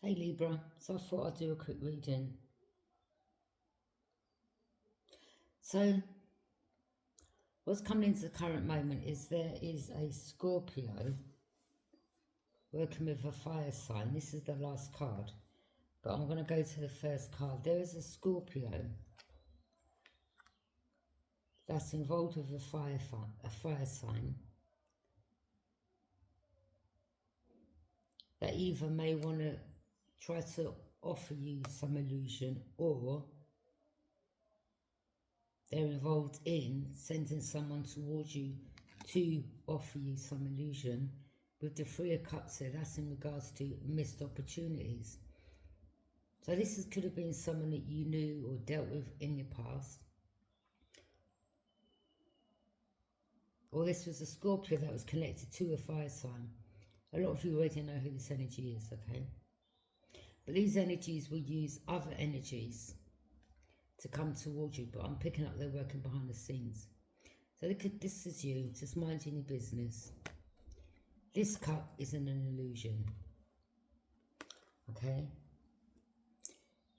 Hey Libra, so I thought I'd do a quick reading. So, what's coming into the current moment is there is a Scorpio working with a fire sign. This is the last card, but I'm going to go to the first card. There is a Scorpio that's involved with a fire sign that either may want to try to offer you some illusion, or they're involved in sending someone towards you to offer you some illusion. With the Three of Cups there, that's in regards to missed opportunities. So this could have been someone that you knew or dealt with in your past. Or this was a Scorpio that was connected to a fire sign. A lot of you already know who this energy is, okay? But these energies will use other energies to come towards you, but I'm picking up they're working behind the scenes. So this is you, just minding your business. This cup isn't an illusion, okay?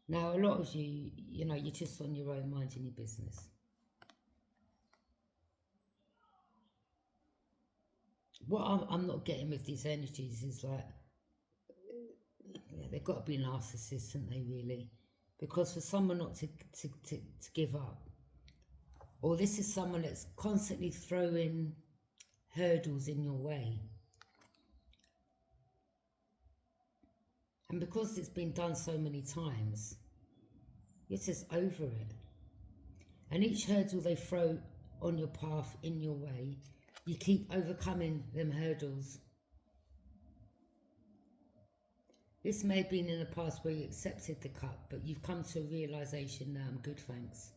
Now, a lot of you, you're just on your own, minding your business. What I'm not getting with these energies is like, they've got to be narcissists, haven't they, really? Because for someone not to give up, or this is someone that's constantly throwing hurdles in your way. And because it's been done so many times, you're just over it. And each hurdle they throw on your path, in your way, you keep overcoming them hurdles. This may have been in the past where you accepted the cup, but you've come to a realisation now, I'm good, thanks.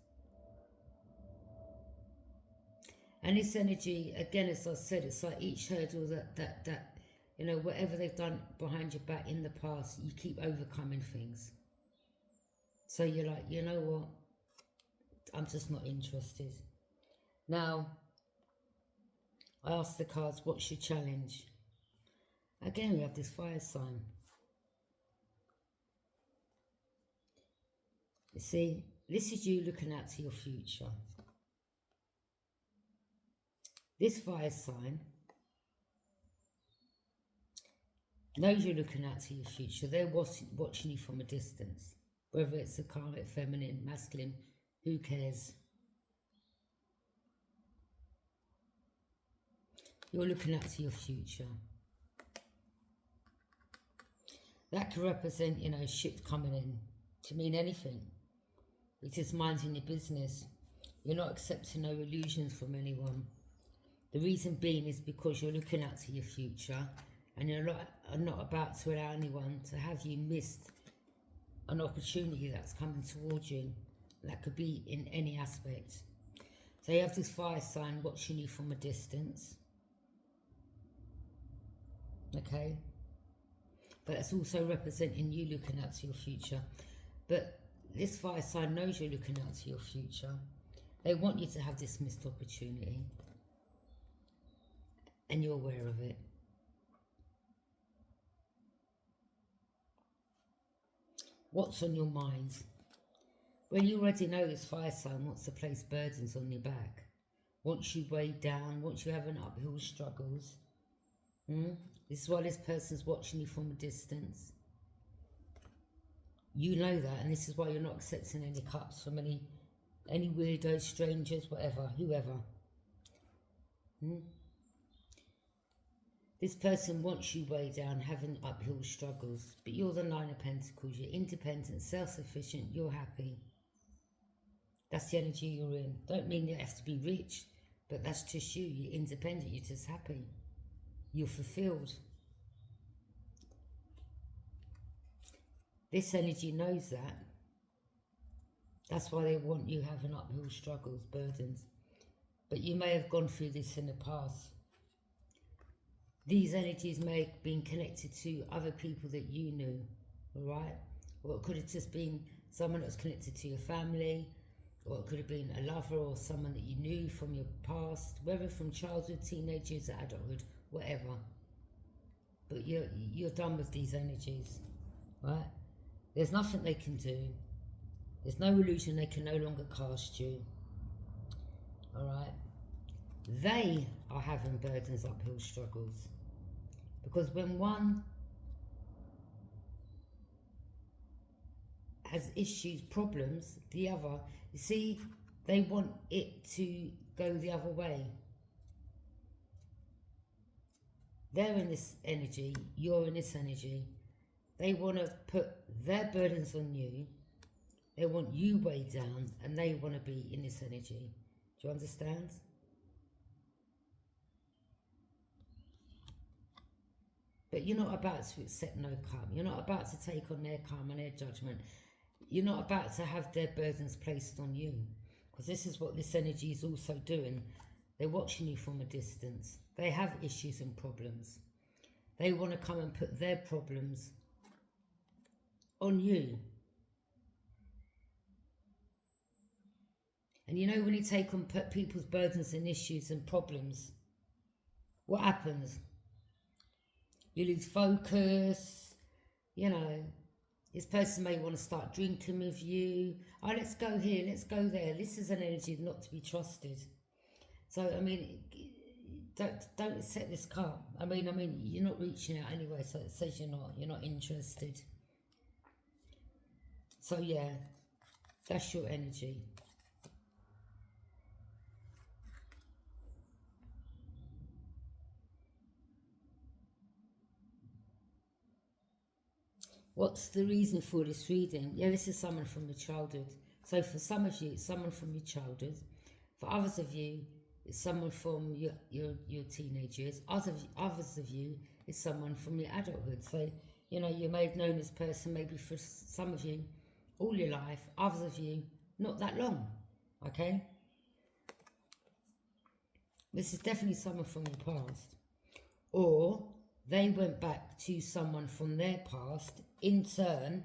And this energy, again, as I said, it's like each hurdle that whatever they've done behind your back in the past, you keep overcoming things. So you're like, you know what? I'm just not interested. Now, I asked the cards, what's your challenge? Again, we have this fire sign. You see, this is you looking out to your future. This fire sign knows you're looking out to your future. They're watching you from a distance. Whether it's a karmic, feminine, masculine, who cares? You're looking out to your future. That could represent, a ship coming in to mean anything. It's just minding your business. You're not accepting no illusions from anyone. The reason being is because you're looking out to your future, and you're not about to allow anyone to have you missed an opportunity that's coming towards you. That could be in any aspect. So you have this fire sign watching you from a distance. Okay? But it's also representing you looking out to your future. But this fire sign knows you're looking out to your future. They want you to have this missed opportunity. And you're aware of it. What's on your mind? Well, you already know this fire sign wants to place burdens on your back. Wants you weighed down, wants you having uphill struggles. This is why this person's watching you from a distance. You know that, and this is why you're not accepting any cups from any weirdos, strangers, whatever, whoever. This person wants you way down, having uphill struggles, but you're the Nine of Pentacles. You're independent, self-sufficient, you're happy. That's the energy you're in. Don't mean you have to be rich, but that's just you. You're independent, you're just happy. You're fulfilled. This energy knows that. That's why they want you having uphill struggles, burdens. But you may have gone through this in the past. These energies may have been connected to other people that you knew, alright? Or it could have just been someone that was connected to your family, or it could have been a lover or someone that you knew from your past, whether from childhood, teenagers, adulthood, whatever. But you're done with these energies. right? There's nothing they can do. There's no illusion they can no longer cast you. All right? They are having burdens, uphill struggles. Because when one has issues, problems, the other, you see, they want it to go the other way. They're in this energy, you're in this energy. They want to put their burdens on you. They want you way down, and they want to be in this energy. Do you understand? But you're not about to accept no karma. You're not about to take on their karma and their judgment. You're not about to have their burdens placed on you. Because this is what this energy is also doing. They're watching you from a distance. They have issues and problems. They want to come and put their problems on you. And you know, when you take on people's burdens and issues and problems, what happens? You lose focus. You know, this person may want to start drinking with you. Oh, let's go here, let's go there. This is an energy not to be trusted. So, I mean, don't accept this card. I mean, you're not reaching out anyway, so it says you're not interested. So yeah, that's your energy. What's the reason for this reading? Yeah, this is someone from your childhood. So for some of you, it's someone from your childhood. For others of you, it's someone from your teenage years. Others of you, it's someone from your adulthood. So, you know, you may have known this person maybe for some of you all your life. Others of you, not that long. Okay? This is definitely someone from your past. Or they went back to someone from their past. In turn,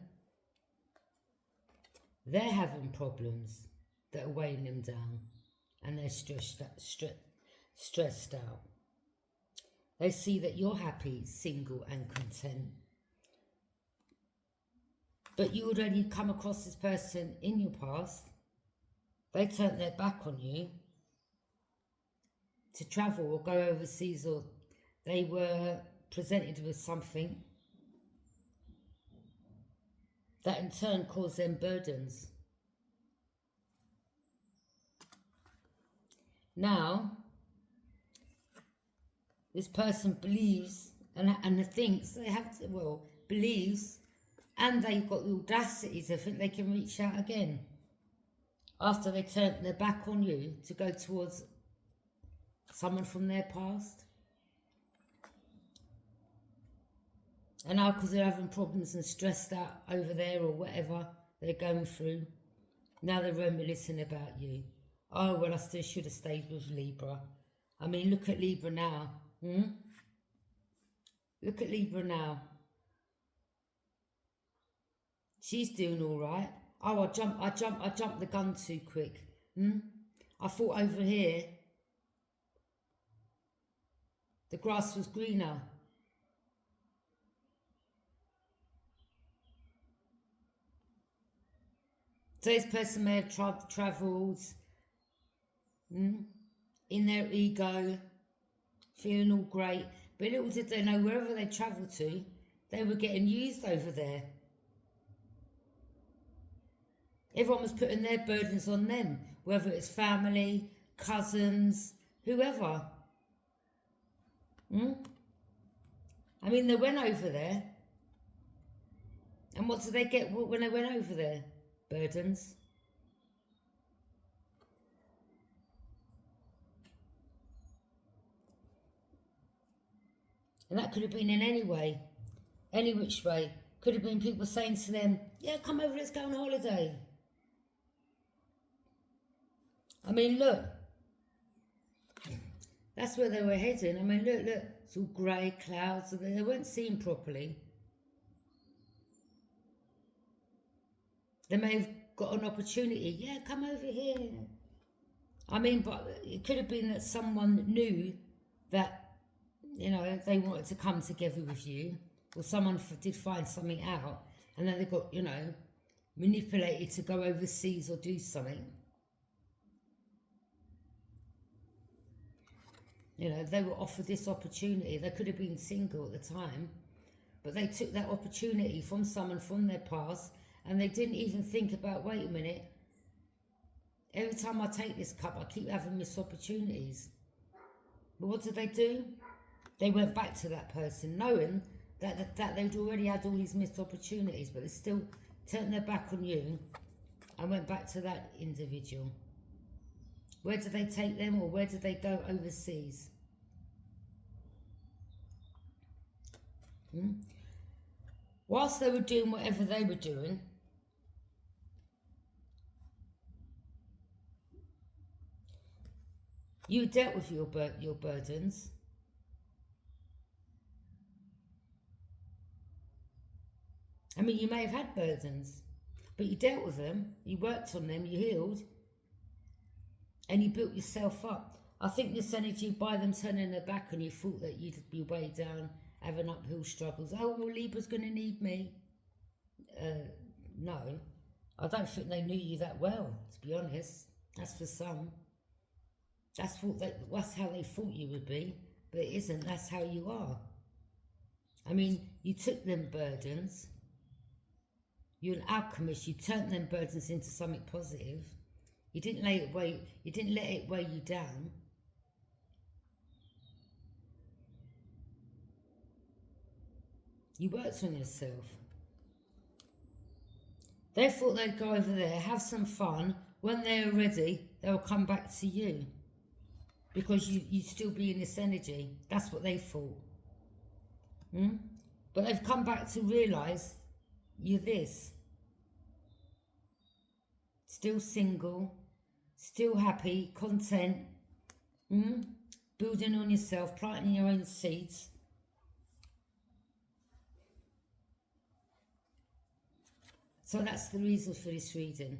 they're having problems that are weighing them down, and they're stressed out. They see that you're happy, single and content. But you already come across this person in your past. They turned their back on you to travel or go overseas, or they were presented with something that in turn caused them burdens. Now, this person believes and thinks they have to, well, believes, and they've got the audacity to think they can reach out again after they turned their back on you to go towards someone from their past. And now, because they're having problems and stressed out over there or whatever they're going through, now they're reminiscing about you. Oh, well, I still should have stayed with Libra. I mean, look at Libra now. Look at Libra now. She's doing all right. Oh, I jumped the gun too quick. I thought over here the grass was greener. So this person may have travelled in their ego, feeling all great. But little did they know, wherever they travelled to, they were getting used over there. Everyone was putting their burdens on them, whether it's family, cousins, whoever. I mean, they went over there. And what did they get when they went over there? Burdens. And that could have been in any way, any which way. Could have been people saying to them, yeah, come over, let's go on holiday. I mean, look. That's where they were heading. I mean, look, it's all grey clouds. They weren't seen properly. They may have got an opportunity. Yeah, come over here. I mean, but it could have been that someone knew that, you know, they wanted to come together with you, or someone did find something out, and then they got, manipulated to go overseas or do something. They were offered this opportunity. They could have been single at the time, but they took that opportunity from someone from their past, and they didn't even think about, wait a minute, every time I take this cup, I keep having missed opportunities. But what did they do? They went back to that person, knowing that they'd already had all these missed opportunities, but they still turned their back on you and went back to that individual. Where did they take them, or where did they go overseas? Whilst they were doing whatever they were doing, you dealt with your burdens. I mean, you may have had burdens, but you dealt with them, you worked on them, you healed, and you built yourself up. I think this energy, by them turning their back on you, thought that you'd be way down, having uphill struggles. Oh, well, Libra's going to need me. No, I don't think they knew you that well, to be honest. That's for some. That's how they thought you would be, but it isn't. That's how you are. I mean, you took them burdens. You're an alchemist. You turned them burdens into something positive. You didn't let it weigh you down. You worked on yourself. They thought they'd go over there, have some fun. When they're ready, they'll come back to you. Because you'd still be in this energy. That's what they thought. But they've come back to realise you're this. Still single. Still happy, content. Building on yourself, planting your own seeds. So that's the reason for this reading.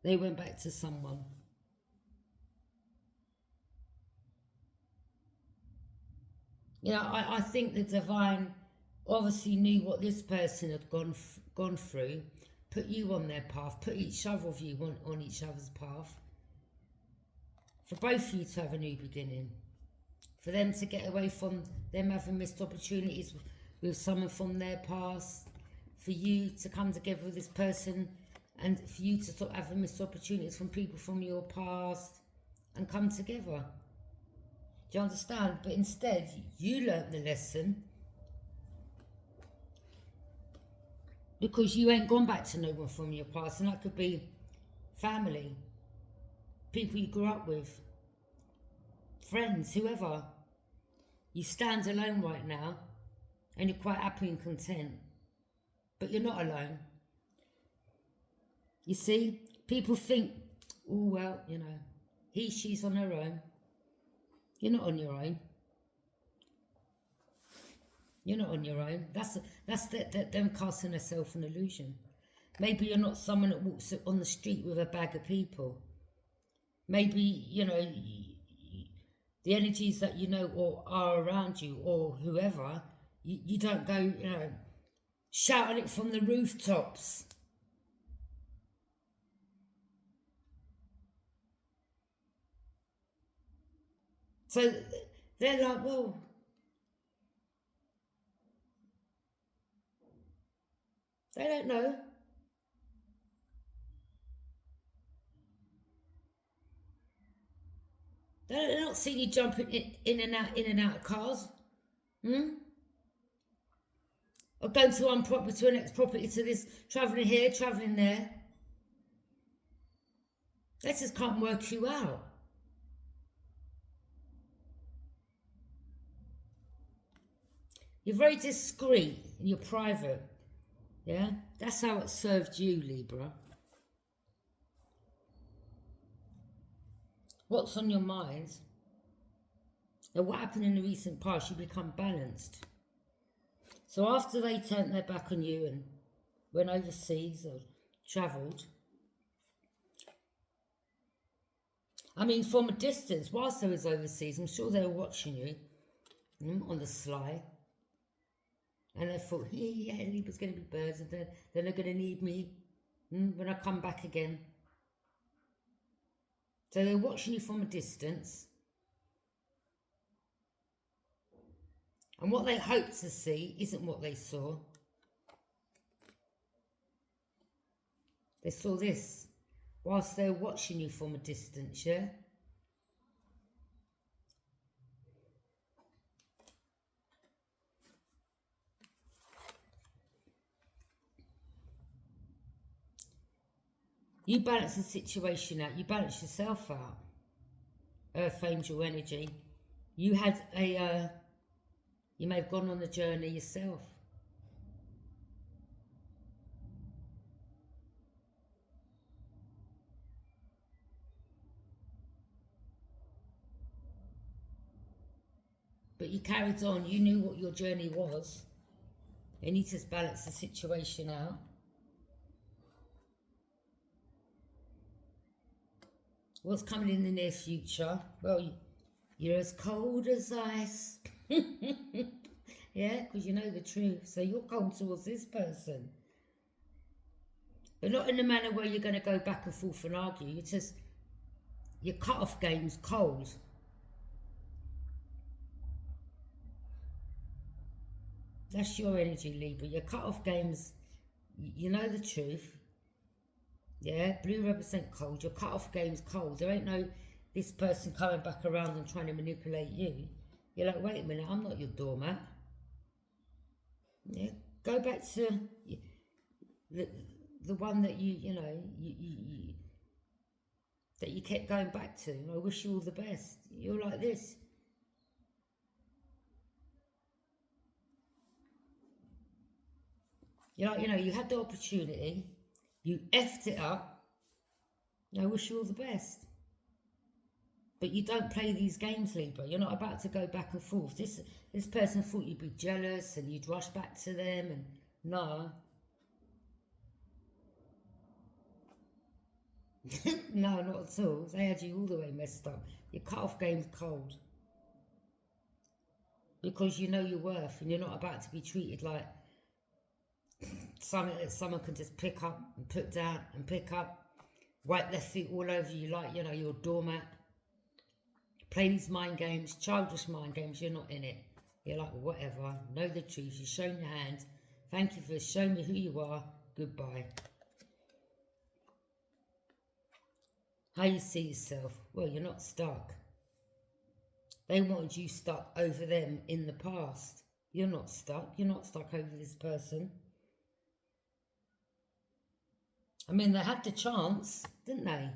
They went back to someone. I think the divine obviously knew what this person had gone through, put you on their path, put each other of you on each other's path, for both of you to have a new beginning, for them to get away from them having missed opportunities with someone from their past, for you to come together with this person, and for you to stop having missed opportunities from people from your past and come together. Do you understand? But instead, you learnt the lesson because you ain't gone back to no one from your past, and that could be family, people you grew up with, friends, whoever. You stand alone right now, and you're quite happy and content, but you're not alone. You see, people think, oh, well, she's on her own. You're not on your own. You're not on your own. That's them casting themselves an illusion. Maybe you're not someone that walks on the street with a bag of people. Maybe, the energies that or are around you or whoever, you don't go, shouting it from the rooftops. So they're like, well, they don't know. They're not seeing you jumping in and out of cars. Or going to one property to the next property to this, travelling here, travelling there. They just can't work you out. You're very discreet and you're private. Yeah? That's how it served you, Libra. What's on your mind? And what happened in the recent past, you become balanced. So after they turned their back on you and went overseas or travelled, I mean, from a distance, whilst they was overseas, I'm sure they were watching you on the sly. And they thought, yeah, Libra's going to be birds, and then they're going to need me when I come back again. So they're watching you from a distance. And what they hoped to see isn't what they saw. They saw this whilst they're watching you from a distance, yeah? You balance the situation out. You balance yourself out. Earth Angel energy. You had a... you may have gone on the journey yourself. But you carried on. You knew what your journey was. And you just balanced the situation out. What's coming in the near future? Well, you're as cold as ice. Yeah, because you know the truth. So you're cold towards this person. But not in the manner where you're going to go back and forth and argue. It's just your cut-off game's cold. That's your energy, Libra. Your cut-off game's, you know the truth. Yeah, blue represent cold. Your cut-off game's cold. There ain't no this person coming back around and trying to manipulate you. You're like, wait a minute, I'm not your doormat. Yeah, go back to the one that you know, that you kept going back to. I wish you all the best. You're like this. You're like, you know, you had the opportunity. You effed it up. I wish you all the best. But you don't play these games, Libra. You're not about to go back and forth. This person thought you'd be jealous and you'd rush back to them, and no. No, not at all. They had you all the way messed up. Your cut-off game's cold. Because you know your worth and you're not about to be treated like something that someone can just pick up and put down and pick up, wipe their feet all over you like, you know, you're a doormat. Play these mind games, childish mind games, you're not in it. You're like, whatever, know the truth, you've shown your hand. Thank you for showing me who you are. Goodbye. How you see yourself? Well, you're not stuck. They wanted you stuck over them in the past. You're not stuck. You're not stuck over this person. I mean, they had the chance, didn't they?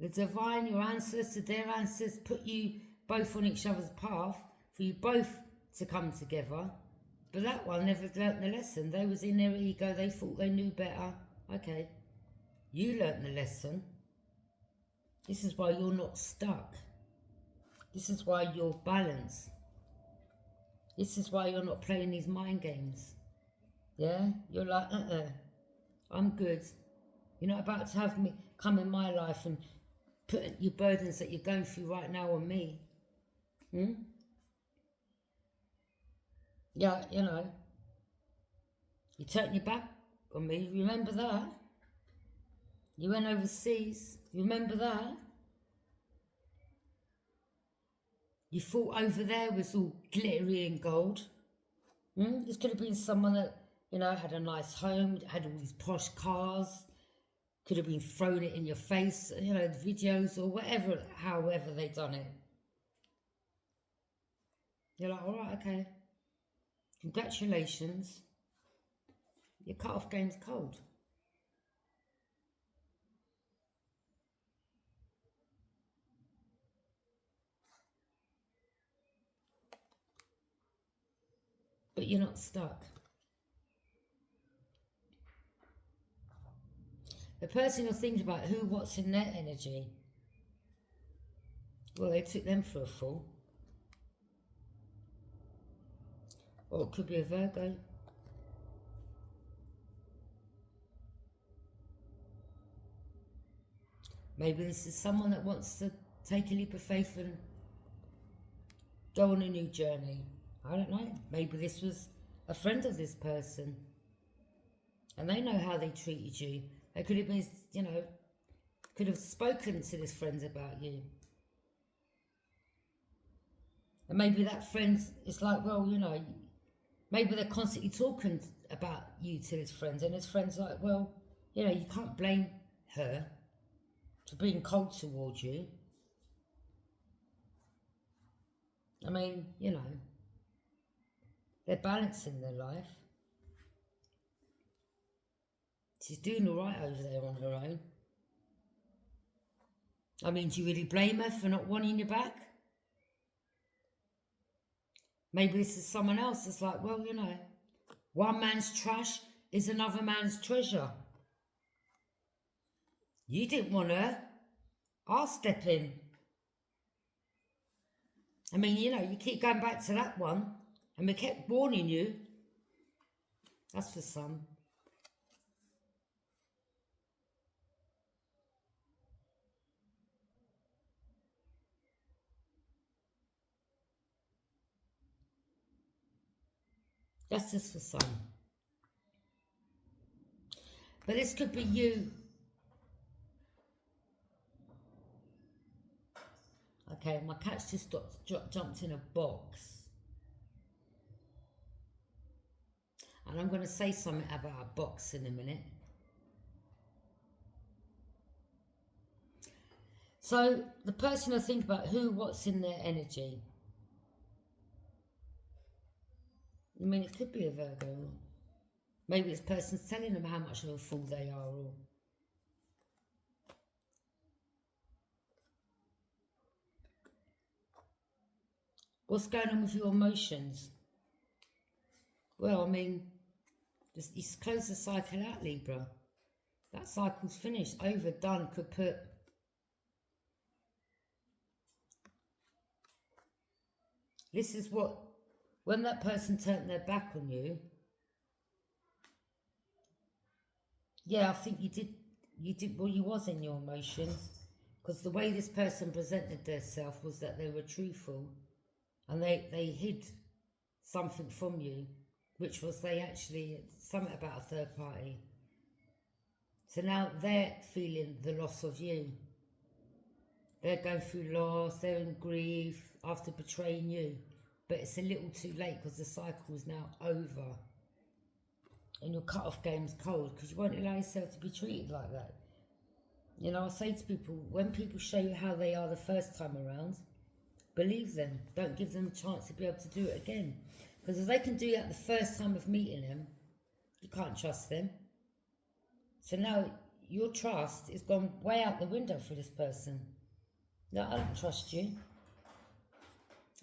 The divine, your ancestors, their ancestors put you both on each other's path for you both to come together. But that one never learnt the lesson. They was in their ego. They thought they knew better. Okay. You learnt the lesson. This is why you're not stuck. This is why you're balanced. This is why you're not playing these mind games. Yeah? You're like, I'm good. You're not about to have me come in my life and put your burdens that you're going through right now on me. Yeah, you know. You turned your back on me. Remember that? You went overseas. Remember that? You thought over there was all glittery and gold. This could have been someone that, you know, had a nice home, had all these posh cars, could have been thrown it in your face, you know, the videos or whatever, however they done it. You're like, all right, okay. Congratulations. Your cut-off game's cold. But you're not stuck. The person you're thinking about, what's in their energy? Well, they took them for a fool. Or it could be a Virgo. Maybe this is someone that wants to take a leap of faith and go on a new journey. I don't know. Maybe this was a friend of this person, and they know how they treated you. They could have been, could have spoken to this friend about you. And maybe that friend is like, well, maybe they're constantly talking about you to this friend, and his friend's like, well, you can't blame her for being cold towards you. I mean, they're balancing their life. She's doing all right over there on her own. I mean, do you really blame her for not wanting you back? Maybe this is someone else that's like, well, one man's trash is another man's treasure. You didn't want her. I'll step in. I mean, you keep going back to that one, and we kept warning you. That's for some. That's just for some. But this could be you. Okay, my cat's just jumped in a box. And I'm going to say something about a box in a minute. So, the person will think about what's in their energy. I mean, it could be a Virgo. Maybe this person's telling them how much of a fool they are, or what's going on with your emotions? Well, I mean, just you close the cycle out, Libra. That cycle's finished, over, done, kaput. This is what, when that person turned their back on you, yeah, I think you did well, you was in your emotions, because the way this person presented themselves was that they were truthful, and they hid something from you, which was they actually, something about a third party. So now they're feeling the loss of you. They're going through loss, they're in grief after betraying you. But it's a little too late because the cycle is now over. And your cut-off game's cold because you won't allow yourself to be treated like that. I say to people, when people show you how they are the first time around, believe them. Don't give them a chance to be able to do it again. Because if they can do that the first time of meeting them, you can't trust them. So now your trust is gone way out the window for this person. No, I don't trust you.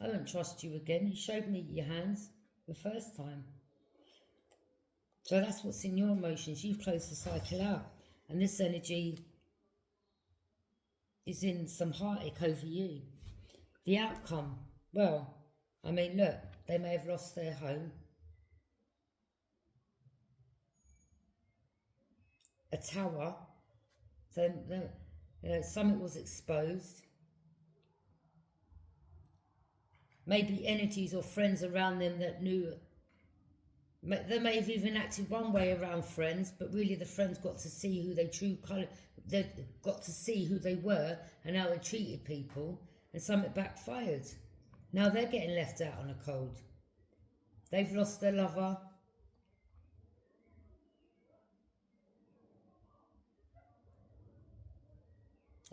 I don't trust you again. You showed me your hands the first time. So that's what's in your emotions. You've closed the cycle out. And this energy is in some heartache over you. The outcome, well, I mean, look, they may have lost their home. A tower. So something was exposed. Maybe entities or friends around them that knew. They may have even acted one way around friends, but really the friends got to see who they got to see who they were and how they treated people, and something backfired. Now they're getting left out on the cold. They've lost their lover.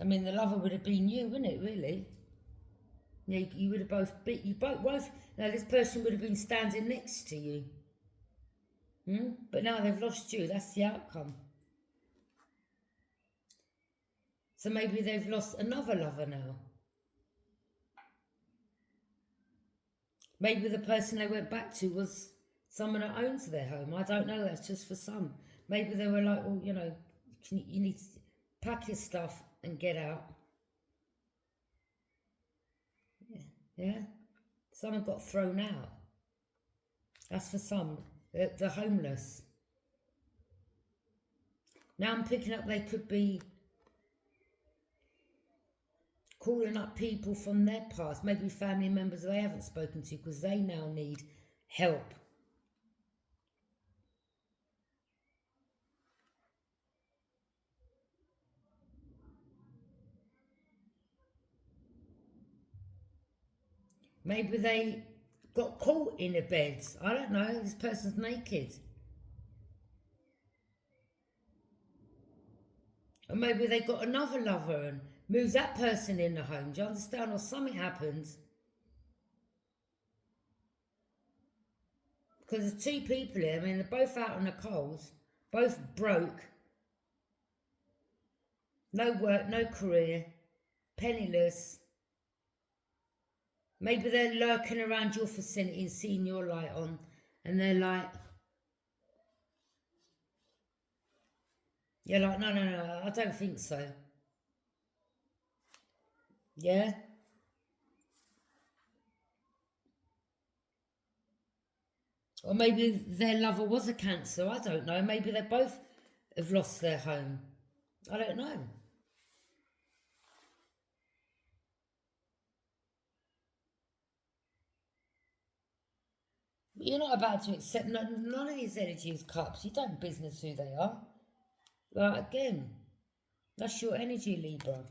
I mean, the lover would have been you, wouldn't it, really? Yeah, you would have both, now this person would have been standing next to you. But now they've lost you, that's the outcome. So maybe they've lost another lover now. Maybe the person they went back to was someone that owns their home. I don't know, that's just for some. Maybe they were like, well, you need to pack your stuff and get out. Yeah? Someone got thrown out. That's for some. The homeless. Now I'm picking up they could be calling up people from their past, maybe family members they haven't spoken to because they now need help. Maybe they got caught in a bed. I don't know. This person's naked. Or maybe they got another lover and moved that person in the home. Do you understand? Or something happens. Because there's two people here. I mean, they're both out on the coals. Both broke. No work, no career. Penniless. Maybe they're lurking around your vicinity and seeing your light on. And they're like... You're like, no, I don't think so. Yeah? Or maybe their lover was a Cancer, I don't know. Maybe they both have lost their home. I don't know. You're not about to accept none of these energies, Cups. You don't business who they are. Like, again, that's your energy, Libra.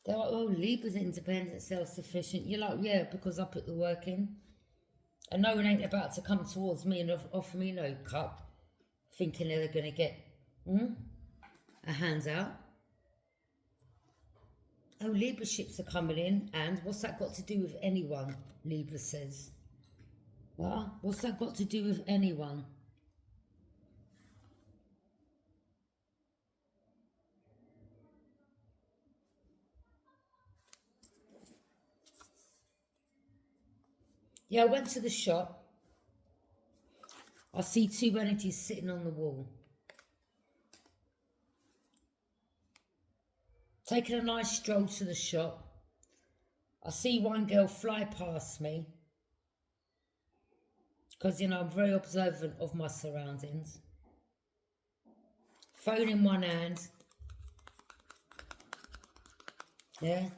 They're like, oh, Libra's independent, self-sufficient. You're like, yeah, because I put the work in. And no one ain't about to come towards me and offer me no cup, thinking they're going to get a hands out. Oh, Libra ships are coming in, and what's that got to do with anyone, Libra says. What? What's that got to do with anyone? Yeah, I went to the shop. I see two energies sitting on the wall. Taking a nice stroll to the shop. I see one girl fly past me. Because, you know, I'm very observant of my surroundings. Phone in one hand. Yeah.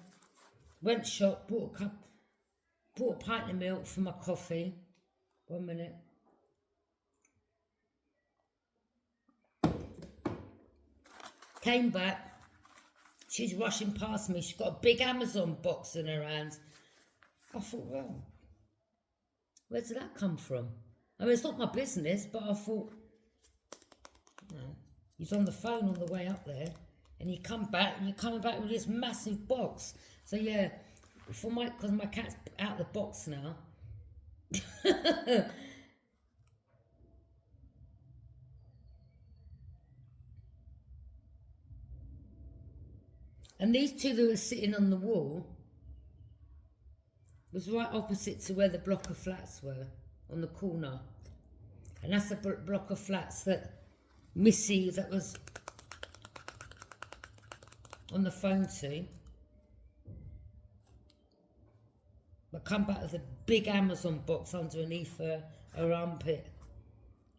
Went shop, bought a pint of milk for my coffee. 1 minute. Came back. She's rushing past me. She's got a big Amazon box in her hand. I thought, well, where did that come from? I mean, it's not my business, but I thought, no. He's on the phone on the way up there, and you come back, and you're coming back with this massive box. So yeah, because my cat's out the box now. And these two that were sitting on the wall was right opposite to where the block of flats were, on the corner. And that's the block of flats that Missy, that was on the phone to. But come back with a big Amazon box underneath her armpit.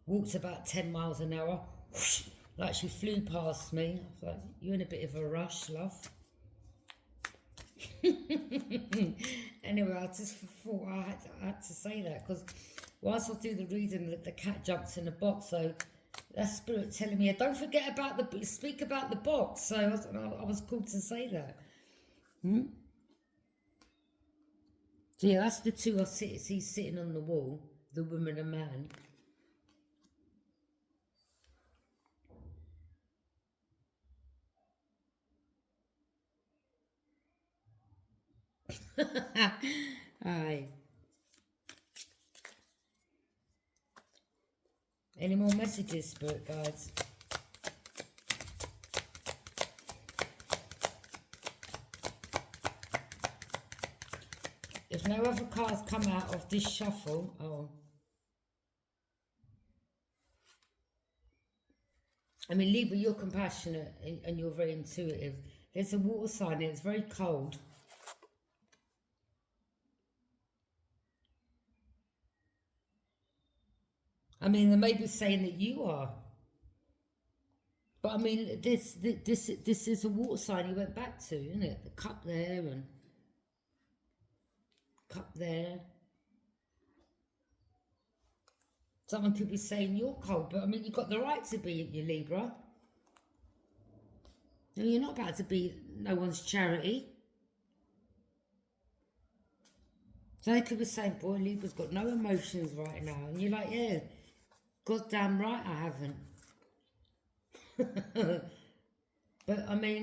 Walked about 10 miles an hour. Whoosh, like she flew past me. I was like, you're in a bit of a rush, love. Anyway, I just thought I had to say that, because whilst I do the reading, the cat jumps in the box, so that's spirit telling me, don't forget about speak about the box. So I was called to say that. So yeah, that's the two I see sitting on the wall, the woman and man. Aye. Any more messages, spirit guides? If no other cards come out of this shuffle, I mean, Libra, you're compassionate and you're very intuitive. There's a water sign and it's very cold. I mean, they may be saying that you are. But I mean, this is a water sign he went back to, isn't it? The cup there and cup there. Someone could be saying you're cold, but I mean, you've got the right to be, you Libra. And you're not about to be no one's charity. So they could be saying, boy, Libra's got no emotions right now. And you're like, yeah, goddamn right I haven't. But I mean,